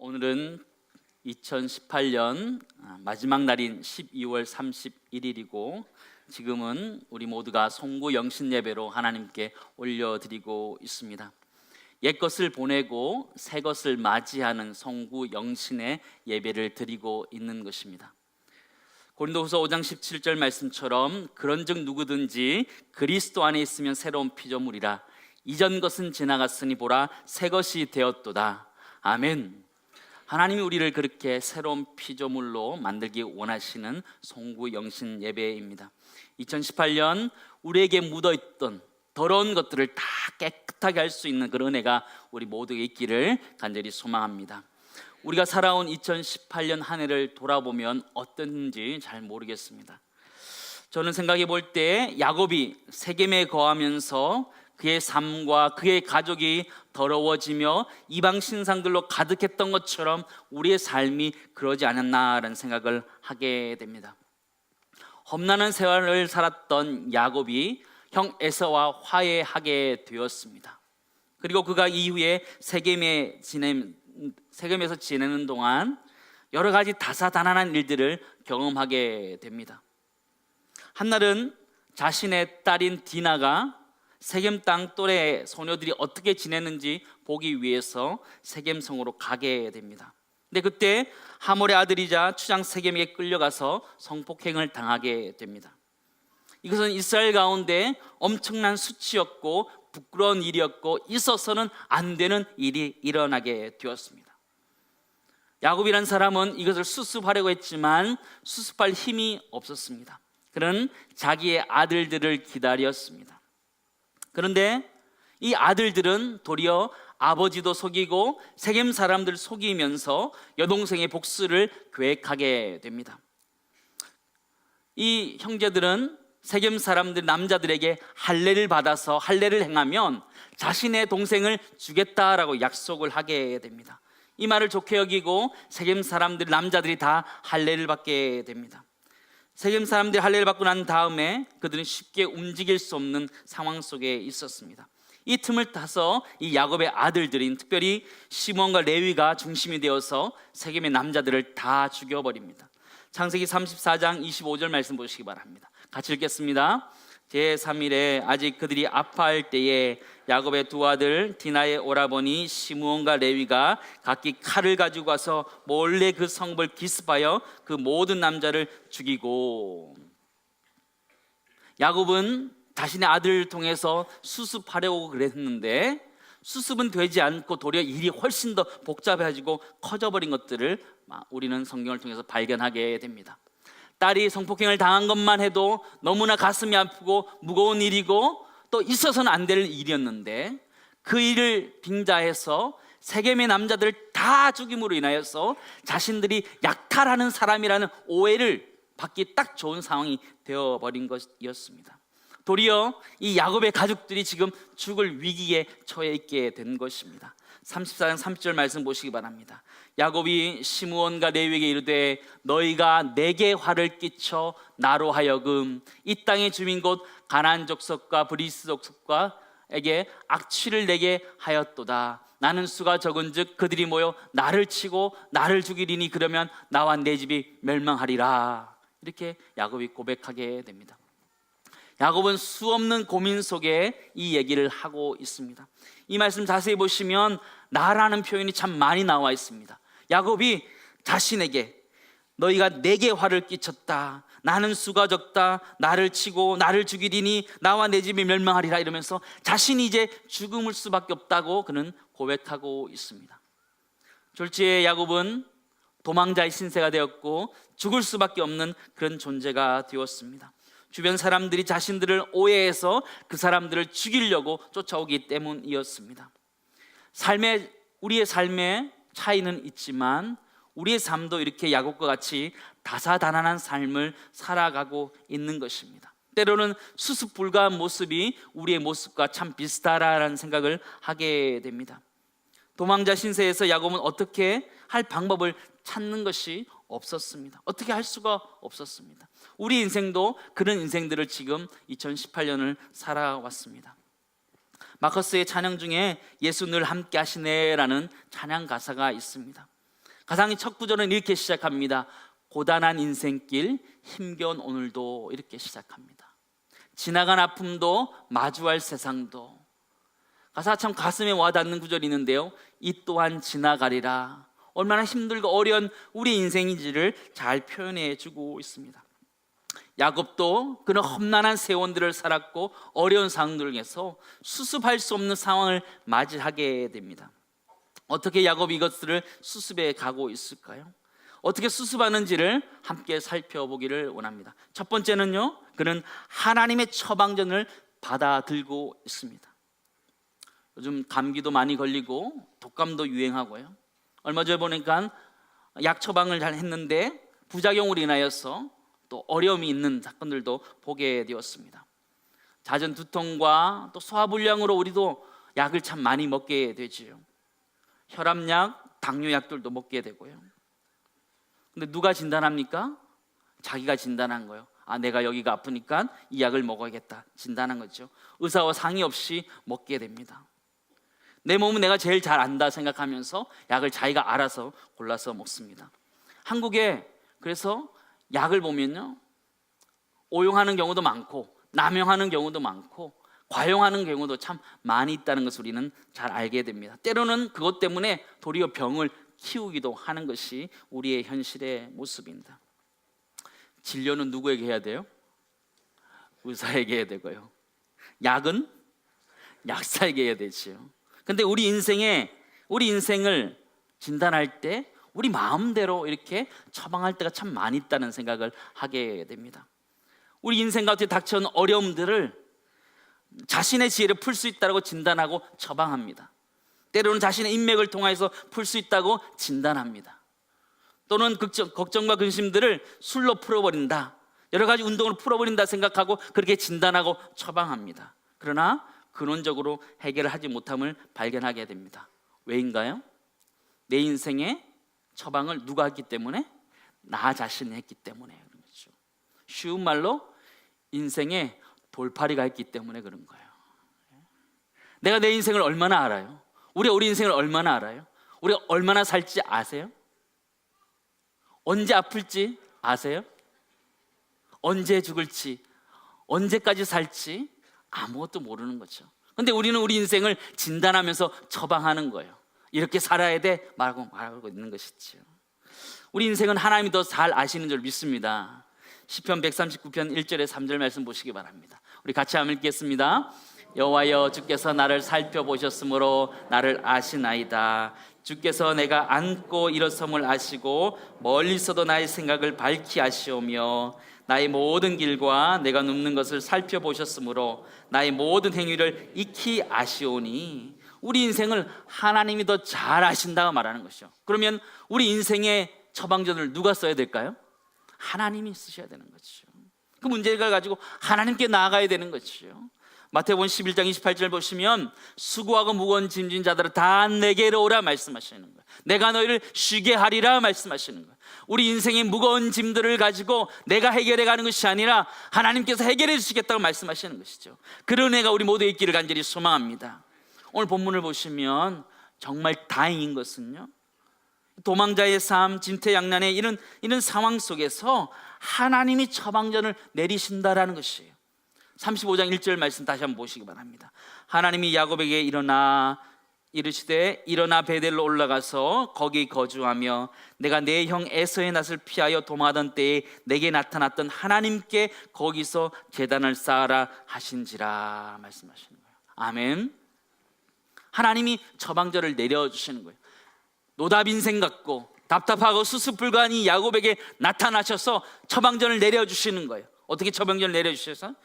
오늘은 2018년 마지막 날인 12월 31일이고 지금은 우리 모두가 송구 영신 예배로 하나님께 올려드리고 있습니다. 옛것을 보내고 새것을 맞이하는 송구 영신의 예배를 드리고 있는 것입니다. 고린도후서 5장 17절 말씀처럼 그런즉 누구든지 그리스도 안에 있으면 새로운 피조물이라 이전 것은 지나갔으니 보라 새 것이 되었도다. 아멘. 하나님이 우리를 그렇게 새로운 피조물로 만들기 원하시는 송구 영신 예배입니다. 2018년 우리에게 묻어있던 더러운 것들을 다 깨끗하게 할 수 있는 그런 은혜가 우리 모두에게 있기를 간절히 소망합니다. 우리가 살아온 2018년 한 해를 돌아보면 어땠는지 잘 모르겠습니다. 저는 생각해 볼 때 야곱이 세겜에 거하면서 그의 삶과 그의 가족이 더러워지며 이방 신상들로 가득했던 것처럼 우리의 삶이 그러지 않았나라는 생각을 하게 됩니다. 험난한 생활을 살았던 야곱이 형 에서와 화해하게 되었습니다. 그리고 그가 이후에 세겜에서 지내는 동안 여러 가지 다사다난한 일들을 경험하게 됩니다. 한날은 자신의 딸인 디나가 세겜 땅 또래 소녀들이 어떻게 지냈는지 보기 위해서 세겜성으로 가게 됩니다. 근데 그때 하몰의 아들이자 추장 세겜에게 끌려가서 성폭행을 당하게 됩니다. 이것은 이스라엘 가운데 엄청난 수치였고 부끄러운 일이었고 있어서는 안 되는 일이 일어나게 되었습니다. 야곱이라는 사람은 이것을 수습하려고 했지만 수습할 힘이 없었습니다. 그는 자기의 아들들을 기다렸습니다. 그런데 이 아들들은 도리어 아버지도 속이고 세겜 사람들 속이면서 여동생의 복수를 계획하게 됩니다. 이 형제들은 세겜 사람들 남자들에게 할례를 받아서 할례를 행하면 자신의 동생을 주겠다라고 약속을 하게 됩니다. 이 말을 좋게 여기고 세겜 사람들 남자들이 다 할례를 받게 됩니다. 세겜 사람들이 할례를 받고 난 다음에 그들은 쉽게 움직일 수 없는 상황 속에 있었습니다. 이 틈을 타서 이 야곱의 아들들인 특별히 시몬과 레위가 중심이 되어서 세겜의 남자들을 다 죽여버립니다. 창세기 34장 25절 말씀 보시기 바랍니다. 같이 읽겠습니다. 제3일에 아직 그들이 아파할 때에 야곱의 두 아들 디나의 오라버니 시므온과 레위가 각기 칼을 가지고 와서 몰래 그 성읍을 기습하여 그 모든 남자를 죽이고, 야곱은 자신의 아들을 통해서 수습하려고 그랬는데 수습은 되지 않고 도리어 일이 훨씬 더 복잡해지고 커져버린 것들을 우리는 성경을 통해서 발견하게 됩니다. 딸이 성폭행을 당한 것만 해도 너무나 가슴이 아프고 무거운 일이고 또 있어서는 안 될 일이었는데 그 일을 빙자해서 세겜의 남자들을 다 죽임으로 인하여서 자신들이 약탈하는 사람이라는 오해를 받기 딱 좋은 상황이 되어버린 것이었습니다. 도리어 이 야곱의 가족들이 지금 죽을 위기에 처해 있게 된 것입니다. 34장 30절 말씀 보시기 바랍니다. 야곱이 시므온과 레위에게 이르되 너희가 내게 화를 끼쳐 나로 하여금 이 땅의 주민 곧 가나안 족속과 브리스 족속과에게 악취를 내게 하였도다. 나는 수가 적은즉 그들이 모여 나를 치고 나를 죽이리니 그러면 나와 내 집이 멸망하리라. 이렇게 야곱이 고백하게 됩니다. 야곱은 수없는 고민 속에 이 얘기를 하고 있습니다. 이 말씀 자세히 보시면 나라는 표현이 참 많이 나와 있습니다. 야곱이 자신에게 너희가 내게 화를 끼쳤다, 나는 수가 적다, 나를 치고 나를 죽이리니 나와 내 집이 멸망하리라 이러면서 자신이 이제 죽음을 수밖에 없다고 그는 고백하고 있습니다. 졸지에 야곱은 도망자의 신세가 되었고 죽을 수밖에 없는 그런 존재가 되었습니다. 주변 사람들이 자신들을 오해해서 그 사람들을 죽이려고 쫓아오기 때문이었습니다. 우리의 삶에 차이는 있지만 우리의 삶도 이렇게 야곱과 같이 다사다난한 삶을 살아가고 있는 것입니다. 때로는 수습 불가한 모습이 우리의 모습과 참 비슷하다라는 생각을 하게 됩니다. 도망자 신세에서 야곱은 어떻게 할 방법을 찾는 것이 없었습니다. 어떻게 할 수가 없었습니다. 우리 인생도 그런 인생들을 지금 2018년을 살아왔습니다. 마커스의 찬양 중에 예수 늘 함께 하시네라는 찬양 가사가 있습니다. 가상의 첫 구절은 이렇게 시작합니다. 고단한 인생길 힘겨운 오늘도, 이렇게 시작합니다. 지나간 아픔도 마주할 세상도. 가사 참 가슴에 와닿는 구절이 있는데요, 이 또한 지나가리라. 얼마나 힘들고 어려운 우리 인생인지를 잘 표현해 주고 있습니다. 야곱도 그런 험난한 세월들을 살았고 어려운 상황들에서 수습할 수 없는 상황을 맞이하게 됩니다. 어떻게 야곱이 이것들을 수습해 가고 있을까요? 어떻게 수습하는지를 함께 살펴보기를 원합니다. 첫 번째는요, 그는 하나님의 처방전을 받아들고 있습니다. 요즘 감기도 많이 걸리고 독감도 유행하고요. 얼마 전에 보니까 약 처방을 잘 했는데 부작용으로 인하여서 또 어려움이 있는 사건들도 보게 되었습니다. 잦은 두통과 또 소화불량으로 우리도 약을 참 많이 먹게 되지요. 혈압약, 당뇨약들도 먹게 되고요. 근데 누가 진단합니까? 자기가 진단한 거예요. 아, 내가 여기가 아프니까 이 약을 먹어야겠다, 진단한 거죠. 의사와 상의 없이 먹게 됩니다. 내 몸은 내가 제일 잘 안다 생각하면서 약을 자기가 알아서 골라서 먹습니다. 한국에 그래서 약을 보면요, 오용하는 경우도 많고 남용하는 경우도 많고 과용하는 경우도 참 많이 있다는 것을 우리는 잘 알게 됩니다. 때로는 그것 때문에 도리어 병을 키우기도 하는 것이 우리의 현실의 모습입니다. 진료는 누구에게 해야 돼요? 의사에게 해야 되고요. 약은 약사에게 해야 되지요. 근데 우리 인생을 진단할 때 우리 마음대로 이렇게 처방할 때가 참 많이 있다는 생각을 하게 됩니다. 우리 인생 가운데 닥쳐온 어려움들을 자신의 지혜로 풀 수 있다고 진단하고 처방합니다. 때로는 자신의 인맥을 통해서 풀 수 있다고 진단합니다. 또는 걱정과 근심들을 술로 풀어버린다, 여러 가지 운동으로 풀어버린다 생각하고 그렇게 진단하고 처방합니다. 그러나 근원적으로 해결을 하지 못함을 발견하게 됩니다. 왜인가요? 내 인생의 처방을 누가 했기 때문에? 나 자신이 했기 때문에 그런 거죠. 쉬운 말로 인생의 돌팔이가 했기 때문에 그런 거예요. 내가 내 인생을 얼마나 알아요? 우리 인생을 얼마나 알아요? 우리가 얼마나 살지 아세요? 언제 아플지 아세요? 언제 죽을지, 언제까지 살지 아무것도 모르는 거죠. 근데 우리는 우리 인생을 진단하면서 처방하는 거예요. 이렇게 살아야 돼 말하고 있는 것이죠. 우리 인생은 하나님이 더 잘 아시는 줄 믿습니다. 시편 139편 1절에 3절 말씀 보시기 바랍니다. 우리 같이 한번 읽겠습니다. 여호와여, 주께서 나를 살펴보셨으므로 나를 아시나이다. 주께서 내가 앉고 일어섬을 아시고 멀리서도 나의 생각을 밝히 아시오며 나의 모든 길과 내가 눕는 것을 살펴보셨으므로 나의 모든 행위를 익히 아시오니. 우리 인생을 하나님이 더 잘 아신다고 말하는 것이죠. 그러면 우리 인생의 처방전을 누가 써야 될까요? 하나님이 쓰셔야 되는 거죠. 그 문제를 가지고 하나님께 나아가야 되는 거죠. 마태복음 11장 28절 보시면 수고하고 무거운 짐진 자들은 다 내게로 오라 말씀하시는 거예요. 내가 너희를 쉬게 하리라 말씀하시는 거예요. 우리 인생의 무거운 짐들을 가지고 내가 해결해 가는 것이 아니라 하나님께서 해결해 주시겠다고 말씀하시는 것이죠. 그런 은혜가 우리 모두에 있기를 간절히 소망합니다. 오늘 본문을 보시면 정말 다행인 것은요, 도망자의 삶, 진퇴양난의 이런 상황 속에서 하나님이 처방전을 내리신다라는 것이에요. 35장 1절 말씀 다시 한번 보시기 바랍니다. 하나님이 야곱에게 이르시되 일어나 베델로 올라가서 거기 거주하며 내가 내 형 에서의 낯을 피하여 도망하던 때에 내게 나타났던 하나님께 거기서 제단을 쌓아라 하신지라 말씀하시는 거예요. 아멘. 하나님이 처방전을 내려주시는 거예요. 노답 인생 같고 답답하고 수습 불가한 이 야곱에게 나타나셔서 처방전을 내려주시는 거예요. 어떻게 처방전을 내려주셔서?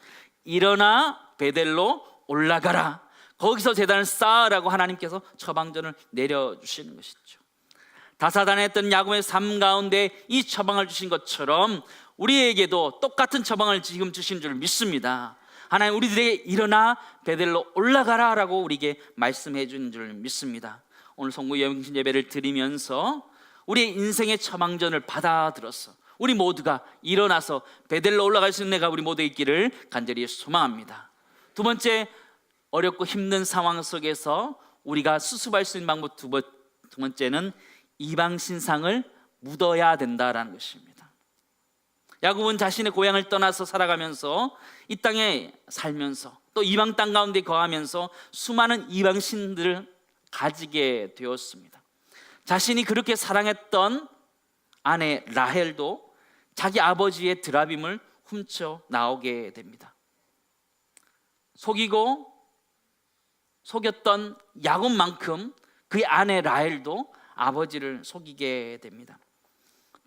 일어나 베델로 올라가라, 거기서 제단을 쌓으라고 하나님께서 처방전을 내려주시는 것이죠. 다사다난했던 야곱의 삶 가운데 이 처방을 주신 것처럼 우리에게도 똑같은 처방을 지금 주신 줄 믿습니다. 하나님 우리들에게 일어나 베델로 올라가라 라고 우리에게 말씀해 주는 줄 믿습니다. 오늘 성구 영신 예배를 드리면서 우리의 인생의 처방전을 받아들어서 우리 모두가 일어나서 베델로 올라갈 수 있는 내가 우리 모두 있기를 간절히 소망합니다. 두 번째, 어렵고 힘든 상황 속에서 우리가 수습할 수 있는 방법 두 번째는 이방 신상을 묻어야 된다라는 것입니다. 야곱은 자신의 고향을 떠나서 살아가면서 이 땅에 살면서 또 이방 땅 가운데 거하면서 수많은 이방 신들을 가지게 되었습니다. 자신이 그렇게 사랑했던 아내 라헬도 자기 아버지의 드라빔을 훔쳐 나오게 됩니다. 속였던 야곱만큼 그의 아내 라헬도 아버지를 속이게 됩니다.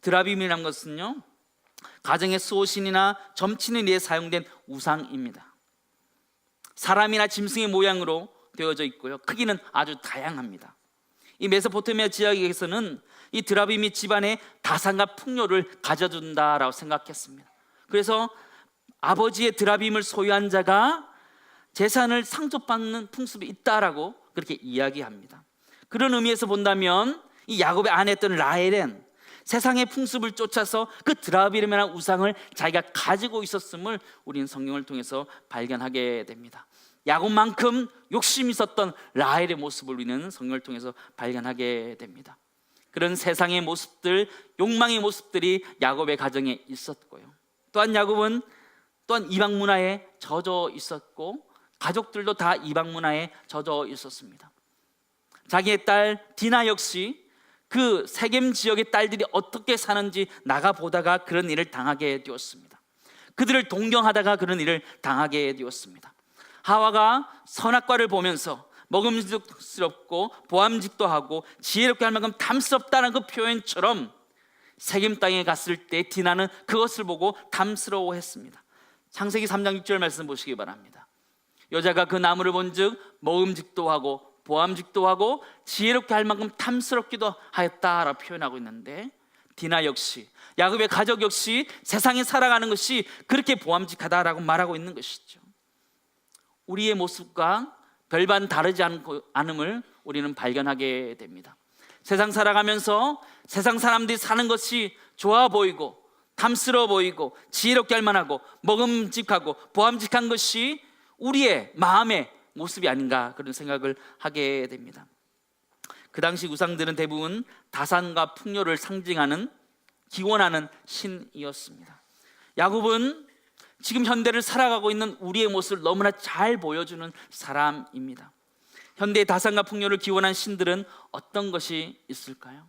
드라빔이란 것은요, 가정의 수호신이나 점치는 일에 사용된 우상입니다. 사람이나 짐승의 모양으로 되어져 있고요, 크기는 아주 다양합니다. 이 메소포타미아 지역에서는 이 드라빔이 집안의 다산과 풍요를 가져준다라고 생각했습니다. 그래서 아버지의 드라빔을 소유한 자가 재산을 상속받는 풍습이 있다라고 그렇게 이야기합니다. 그런 의미에서 본다면 이 야곱의 아내였던 라헬은 세상의 풍습을 쫓아서 그 드라빔이라는 우상을 자기가 가지고 있었음을 우리는 성경을 통해서 발견하게 됩니다. 야곱만큼 욕심이 있었던 라헬의 모습을 우리는 성경을 통해서 발견하게 됩니다. 그런 세상의 모습들, 욕망의 모습들이 야곱의 가정에 있었고요, 또한 야곱은 또한 이방 문화에 젖어 있었고 가족들도 다 이방 문화에 젖어 있었습니다. 자기의 딸 디나 역시 그 세겜 지역의 딸들이 어떻게 사는지 나가보다가 그런 일을 당하게 되었습니다. 그들을 동경하다가 그런 일을 당하게 되었습니다. 하와가 선악과를 보면서 먹음직스럽고 보암직도 하고 지혜롭게 할 만큼 탐스럽다는 그 표현처럼 세겜 땅에 갔을 때 디나는 그것을 보고 탐스러워했습니다. 창세기 3장 6절 말씀 보시기 바랍니다. 여자가 그 나무를 본즉 먹음직도 하고 보암직도 하고 지혜롭게 할 만큼 탐스럽기도 하였다라고 표현하고 있는데, 디나 역시, 야곱의 가족 역시 세상에 살아가는 것이 그렇게 보암직하다라고 말하고 있는 것이죠. 우리의 모습과 별반 다르지 않음을 우리는 발견하게 됩니다. 세상 살아가면서 세상 사람들이 사는 것이 좋아 보이고 탐스러워 보이고 지혜롭게 할 만하고 먹음직하고 보암직한 것이 우리의 마음의 모습이 아닌가, 그런 생각을 하게 됩니다. 그 당시 우상들은 대부분 다산과 풍요를 상징하는, 기원하는 신이었습니다. 야곱은 지금 현대를 살아가고 있는 우리의 모습을 너무나 잘 보여주는 사람입니다. 현대의 다산과 풍요를 기원한 신들은 어떤 것이 있을까요?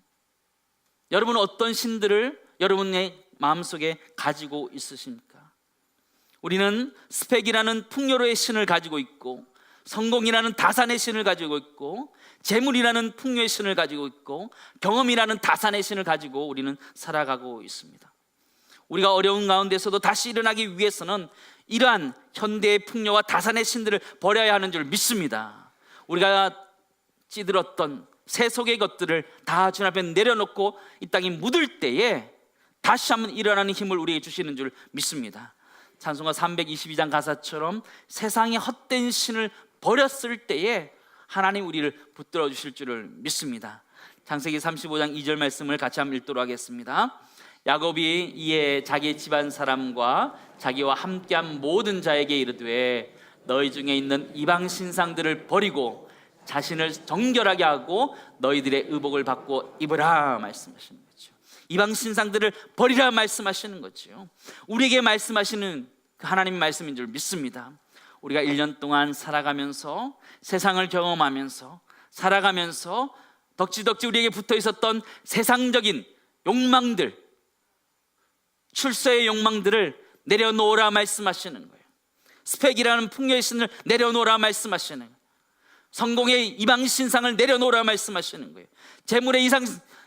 여러분은 어떤 신들을 여러분의 마음속에 가지고 있으십니까? 우리는 스펙이라는 풍요로의 신을 가지고 있고, 성공이라는 다산의 신을 가지고 있고, 재물이라는 풍요의 신을 가지고 있고, 경험이라는 다산의 신을 가지고 우리는 살아가고 있습니다. 우리가 어려운 가운데서도 다시 일어나기 위해서는 이러한 현대의 풍요와 다산의 신들을 버려야 하는 줄 믿습니다. 우리가 찌들었던 세속의 것들을 다 주님 앞에 내려놓고 이 땅에 묻을 때에 다시 한번 일어나는 힘을 우리에게 주시는 줄 믿습니다. 찬송가 322장 가사처럼 세상의 헛된 신을 버렸을 때에 하나님 우리를 붙들어 주실 줄을 믿습니다. 창세기 35장 2절 말씀을 같이 한번 읽도록 하겠습니다. 야곱이 이에 자기 집안 사람과 자기와 함께한 모든 자에게 이르되 너희 중에 있는 이방 신상들을 버리고 자신을 정결하게 하고 너희들의 의복을 받고 입으라 말씀하시는 거죠. 이방 신상들을 버리라 말씀하시는 거죠. 우리에게 말씀하시는 그 하나님의 말씀인 줄 믿습니다. 우리가 1년 동안 살아가면서 세상을 경험하면서 살아가면서 덕지덕지 우리에게 붙어 있었던 세상적인 욕망들, 출세의 욕망들을 내려놓으라 말씀하시는 거예요. 스펙이라는 풍요의 신을 내려놓으라 말씀하시는 거예요. 성공의 이방 신상을 내려놓으라 말씀하시는 거예요. 재물의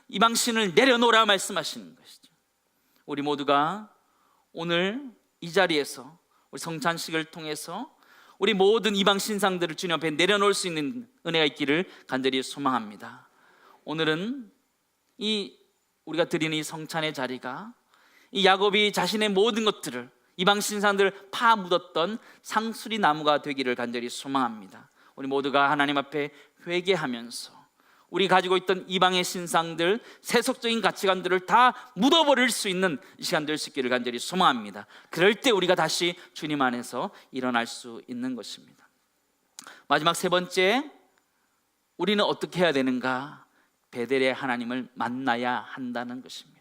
이방 신을 내려놓으라 말씀하시는 것이죠. 우리 모두가 오늘 이 자리에서 우리 성찬식을 통해서 우리 모든 이방 신상들을 주님 앞에 내려놓을 수 있는 은혜가 있기를 간절히 소망합니다. 오늘은 우리가 드리는 이 성찬의 자리가 이 야곱이 자신의 모든 것들을 이방 신상들을 파묻었던 상수리 나무가 되기를 간절히 소망합니다. 우리 모두가 하나님 앞에 회개하면서 우리 가지고 있던 이방의 신상들, 세속적인 가치관들을 다 묻어버릴 수 있는 이 시간 될 수 있기를 간절히 소망합니다. 그럴 때 우리가 다시 주님 안에서 일어날 수 있는 것입니다. 마지막 세 번째, 우리는 어떻게 해야 되는가? 베델의 하나님을 만나야 한다는 것입니다.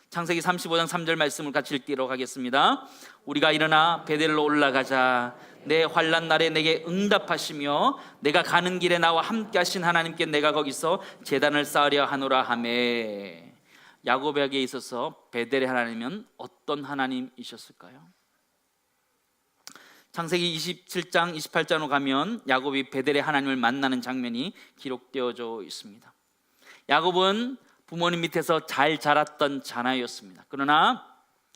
창세기 35장 3절 말씀을 같이 읽도록 하겠습니다. 우리가 일어나 베델로 올라가자. 내 환난 날에 내게 응답하시며 내가 가는 길에 나와 함께 하신 하나님께 내가 거기서 제단을 쌓으려 하노라 하매. 야곱에게 있어서 베델의 하나님은 어떤 하나님이셨을까요? 창세기 27장 28장으로 가면 야곱이 베델의 하나님을 만나는 장면이 기록되어져 있습니다. 야곱은 부모님 밑에서 잘 자랐던 자나였습니다. 그러나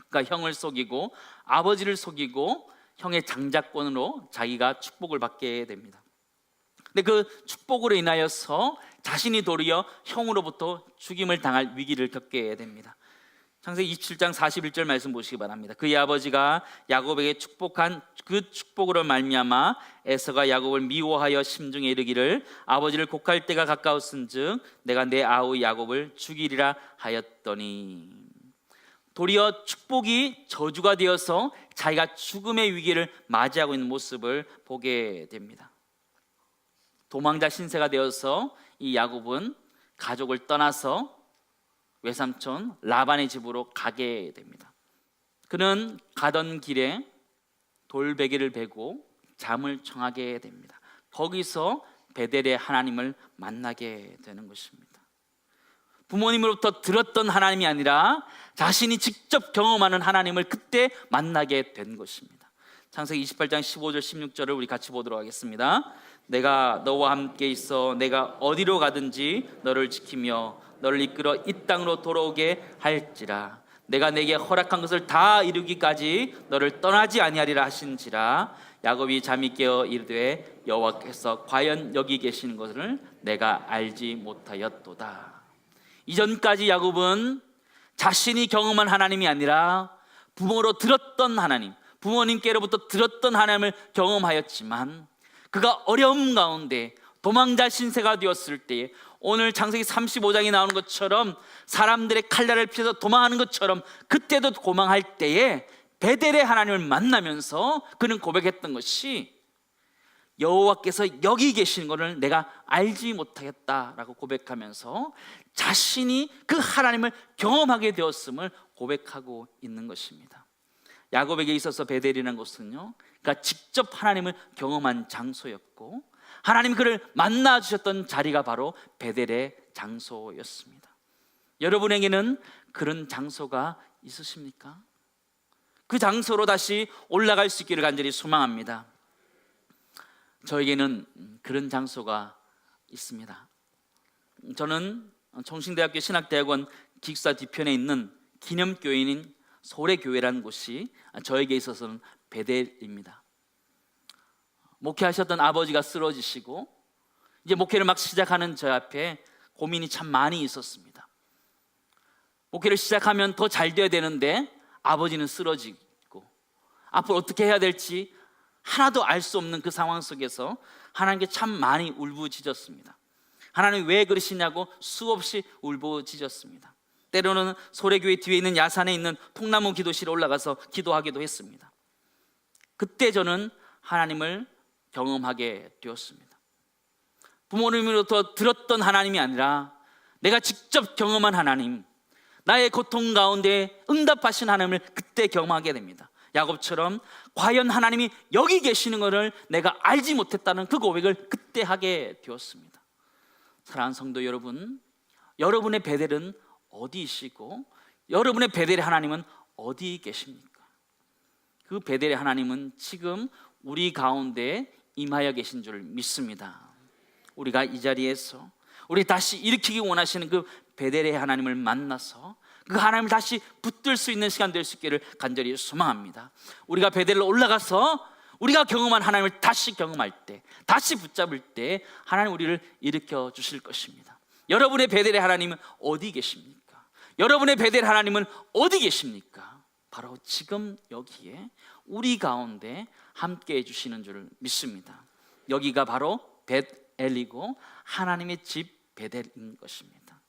그가 형을 속이고 아버지를 속이고 형의 장자권으로 자기가 축복을 받게 됩니다. 근데 그 축복으로 인하여서 자신이 도리어 형으로부터 죽임을 당할 위기를 겪게 됩니다. 창세기 27장 41절 말씀 보시기 바랍니다. 그의 아버지가 야곱에게 축복한 그 축복으로 말미암아 에서가 야곱을 미워하여 심중에 이르기를 아버지를 곡할 때가 가까웠은즉 내가 내 아우 야곱을 죽이리라 하였더니, 도리어 축복이 저주가 되어서 자기가 죽음의 위기를 맞이하고 있는 모습을 보게 됩니다. 도망자 신세가 되어서 이 야곱은 가족을 떠나서 외삼촌 라반의 집으로 가게 됩니다. 그는 가던 길에 돌베개를 베고 잠을 청하게 됩니다. 거기서 베델의 하나님을 만나게 되는 것입니다. 부모님으로부터 들었던 하나님이 아니라 자신이 직접 경험하는 하나님을 그때 만나게 된 것입니다. 창세기 28장 15절 16절을 우리 같이 보도록 하겠습니다. 내가 너와 함께 있어 내가 어디로 가든지 너를 지키며 너를 이끌어 이 땅으로 돌아오게 할지라. 내가 내게 허락한 것을 다 이루기까지 너를 떠나지 아니하리라 하신지라. 야곱이 잠이 깨어 이르되 여호와께서 과연 여기 계시는 것을 내가 알지 못하였도다. 이전까지 야곱은 자신이 경험한 하나님이 아니라 부모로 들었던 하나님, 부모님께로부터 들었던 하나님을 경험하였지만 그가 어려움 가운데 도망자 신세가 되었을 때, 오늘 창세기 35장에 나오는 것처럼 사람들의 칼날을 피해서 도망하는 것처럼 그때도 도망할 때에 베델의 하나님을 만나면서 그는 고백했던 것이 여호와께서 여기 계시는 것을 내가 알지 못하겠다라고 고백하면서 자신이 그 하나님을 경험하게 되었음을 고백하고 있는 것입니다. 야곱에게 있어서 베델이라는 곳은요, 그가 직접 하나님을 경험한 장소였고 하나님이 그를 만나 주셨던 자리가 바로 베델의 장소였습니다. 여러분에게는 그런 장소가 있으십니까? 그 장소로 다시 올라갈 수 있기를 간절히 소망합니다. 저에게는 그런 장소가 있습니다. 저는 총신대학교 신학대학원 기숙사 뒤편에 있는 기념교회인 소래교회라는 곳이 저에게 있어서는 베델입니다. 목회하셨던 아버지가 쓰러지시고 이제 목회를 막 시작하는 저 앞에 고민이 참 많이 있었습니다. 목회를 시작하면 더 잘 돼야 되는데 아버지는 쓰러지고 앞으로 어떻게 해야 될지 하나도 알 수 없는 그 상황 속에서 하나님께 참 많이 울부짖었습니다. 하나님 왜 그러시냐고 수없이 울부짖었습니다. 때로는 소래교회 뒤에 있는 야산에 있는 통나무 기도실에 올라가서 기도하기도 했습니다. 그때 저는 하나님을 경험하게 되었습니다. 부모님으로부터 들었던 하나님이 아니라 내가 직접 경험한 하나님, 나의 고통 가운데 응답하신 하나님을 그때 경험하게 됩니다. 야곱처럼 과연 하나님이 여기 계시는 것을 내가 알지 못했다는 그 고백을 그때 하게 되었습니다. 사랑하는 성도 여러분, 여러분의 베델은 어디이시고 여러분의 베델의 하나님은 어디 계십니까? 그 베델의 하나님은 지금 우리 가운데 임하여 계신 줄 믿습니다. 우리가 이 자리에서 우리 다시 일으키기 원하시는 그 베델의 하나님을 만나서 그 하나님을 다시 붙들 수 있는 시간 될 수 있기를 간절히 소망합니다. 우리가 베델로 올라가서 우리가 경험한 하나님을 다시 경험할 때, 다시 붙잡을 때 하나님 우리를 일으켜 주실 것입니다. 여러분의 베델의 하나님은 어디 계십니까? 여러분의 베델 하나님은 어디 계십니까? 바로 지금 여기에 우리 가운데 함께 해주시는 줄 믿습니다. 여기가 바로 벳엘이고 하나님의 집 베델인 것입니다.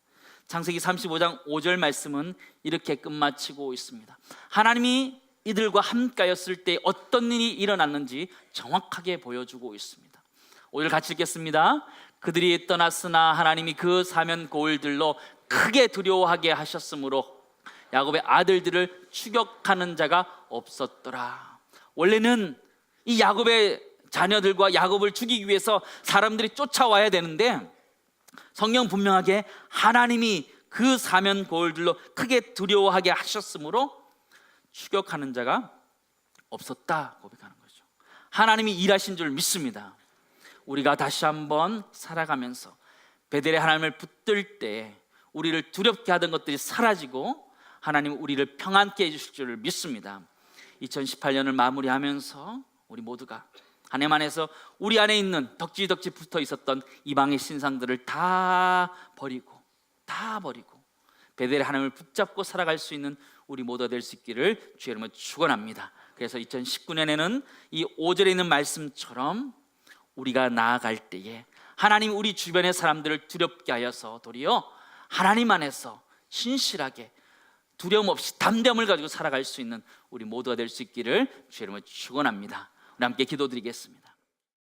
창세기 35장 5절 말씀은 이렇게 끝마치고 있습니다. 하나님이 이들과 함께였을 때 어떤 일이 일어났는지 정확하게 보여주고 있습니다. 오늘 같이 읽겠습니다. 그들이 떠났으나 하나님이 그 사면 고을들로 크게 두려워하게 하셨으므로 야곱의 아들들을 추격하는 자가 없었더라. 원래는 이 야곱의 자녀들과 야곱을 죽이기 위해서 사람들이 쫓아와야 되는데 성경 분명하게 하나님이 그 사면 고을들로 크게 두려워하게 하셨으므로 추격하는 자가 없었다 고백하는 거죠. 하나님이 일하신 줄 믿습니다. 우리가 다시 한번 살아가면서 베델의 하나님을 붙들 때 우리를 두렵게 하던 것들이 사라지고 하나님 우리를 평안케 해주실 줄 믿습니다. 2018년을 마무리하면서 우리 모두가 하나님 안에서 우리 안에 있는 덕지덕지 붙어 있었던 이방의 신상들을 다 버리고 베델의 하나님을 붙잡고 살아갈 수 있는 우리 모두가 될 수 있기를 주의 이름으로 축원합니다. 그래서 2019년에는 이 5절에 있는 말씀처럼 우리가 나아갈 때에 하나님 우리 주변의 사람들을 두렵게 하여서 도리어 하나님 안에서 신실하게 두려움 없이 담대함을 가지고 살아갈 수 있는 우리 모두가 될 수 있기를 주의 이름으로 축원합니다. 우리 함께 기도드리겠습니다.